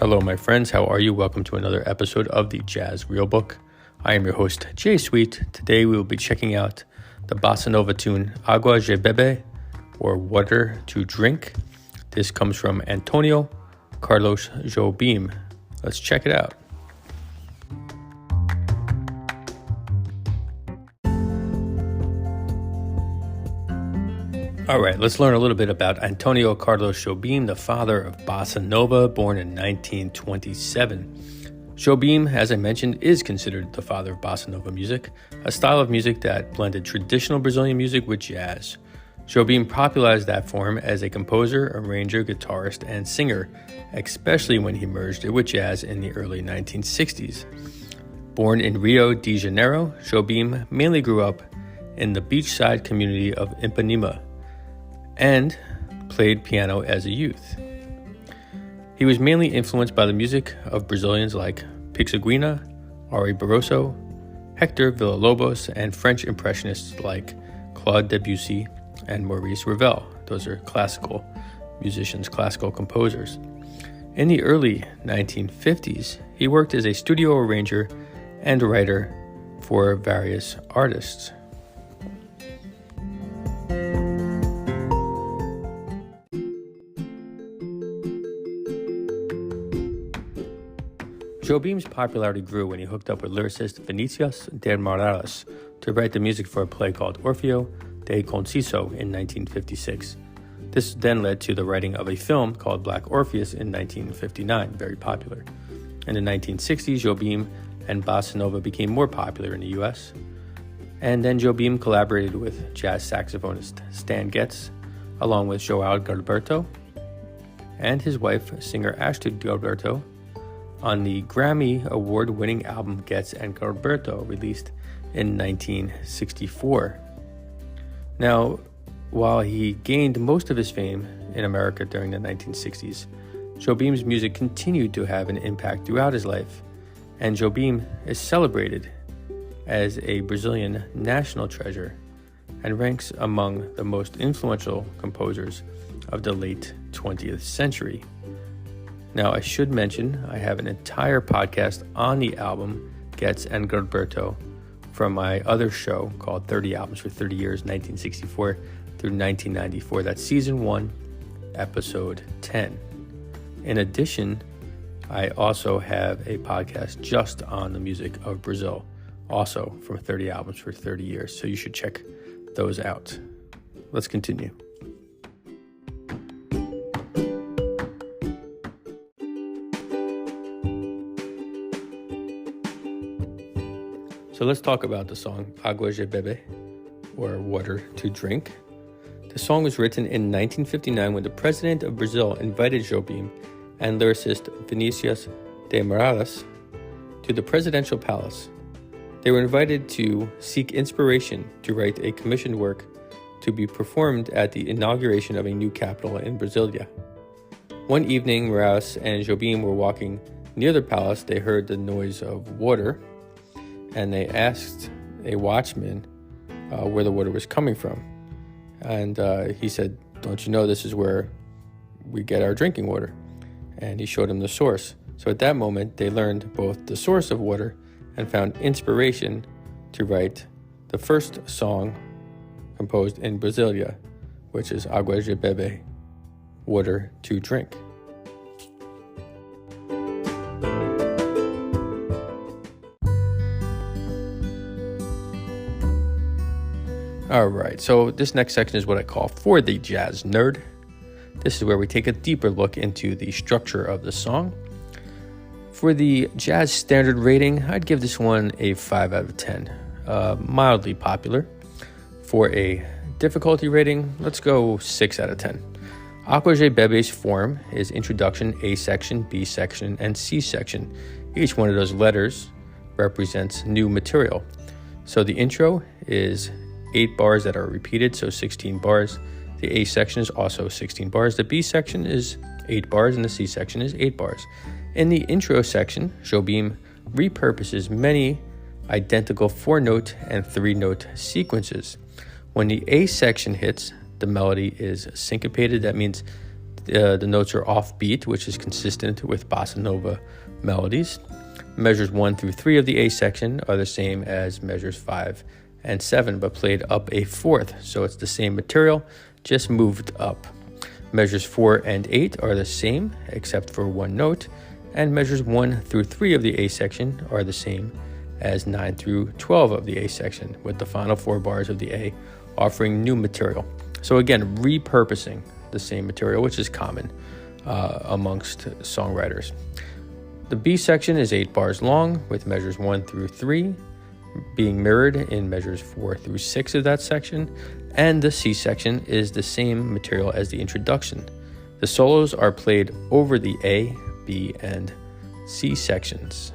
Hello, my friends. How are you? Welcome to another episode of the Jazz Real Book. I am your host, Jay Sweet. Today we will be checking out the Bossa Nova tune Água de Beber, or Water to Drink. This comes from Antônio Carlos Jobim. Let's check it out. All right, let's learn a little bit about Antônio Carlos Jobim, the father of Bossa Nova, born in 1927. Jobim, as I mentioned, is considered the father of Bossa Nova music, a style of music that blended traditional Brazilian music with jazz. Jobim popularized that form as a composer, arranger, guitarist, and singer, especially when he merged it with jazz in the early 1960s. Born in Rio de Janeiro, Jobim mainly grew up in the beachside community of Ipanema and played piano as a youth. He was mainly influenced by the music of Brazilians like Pixinguinha, Ari Barroso, Hector Villa-Lobos, and French impressionists like Claude Debussy and Maurice Ravel. Those are classical musicians, classical composers. In the early 1950s, he worked as a studio arranger and writer for various artists. Jobim's popularity grew when he hooked up with lyricist Vinícius de Moraes to write the music for a play called Orfeo de Conciso in 1956. This then led to the writing of a film called Black Orpheus in 1959, very popular. In the 1960s, Jobim and Bossa Nova became more popular in the US. And then Jobim collaborated with jazz saxophonist Stan Getz, along with João Gilberto and his wife, singer Astrud Gilberto, on the Grammy Award-winning album Getz and Gilberto, released in 1964. Now, while he gained most of his fame in America during the 1960s, Jobim's music continued to have an impact throughout his life, and Jobim is celebrated as a Brazilian national treasure and ranks among the most influential composers of the late 20th century. Now, I should mention I have an entire podcast on the album Getz and Gilberto from my other show called 30 Albums for 30 Years, 1964 through 1994. That's Season 1, Episode 10. In addition, I also have a podcast just on the music of Brazil, also from 30 Albums for 30 Years. So you should check those out. Let's continue. So let's talk about the song Água de Beber, or Water to Drink. The song was written in 1959 when the president of Brazil invited Jobim and lyricist Vinícius de Moraes to the presidential palace. They were invited to seek inspiration to write a commissioned work to be performed at the inauguration of a new capital in Brasilia. One evening, Moraes and Jobim were walking near the palace. They heard the noise of water, and they asked a watchman where the water was coming from. And he said, "Don't you know this is where we get our drinking water?" And he showed him the source. So at that moment, they learned both the source of water and found inspiration to write the first song composed in Brasilia, which is Água de Beber, Water to Drink. All right, so this next section is what I call For the Jazz Nerd. This is where we take a deeper look into the structure of the song. For the jazz standard rating, I'd give this one a 5 out of 10. Mildly popular. For a difficulty rating, let's go 6 out of 10. Água de Beber's form is introduction, A section, B section, and C section. Each one of those letters represents new material. So the intro is 8 bars that are repeated, so 16 bars. The A section is also 16 bars. The B section is 8 bars, and the C section is 8 bars. In the intro section, Jobim repurposes many identical 4-note and 3-note sequences. When the A section hits, the melody is syncopated. That means the notes are offbeat, which is consistent with Bossa Nova melodies. Measures 1 through 3 of the A section are the same as measures 5 and 7, but played up a fourth, so it's the same material, just moved up. Measures 4 and 8 are the same, except for one note, and measures 1 through 3 of the A section are the same as 9 through 12 of the A section, with the final 4 bars of the A offering new material. So again, repurposing the same material, which is common amongst songwriters. The B section is 8 bars long, with measures 1 through 3 being mirrored in measures 4 through 6 of that section, and the C section is the same material as the introduction. The solos are played over the A, B, and C sections.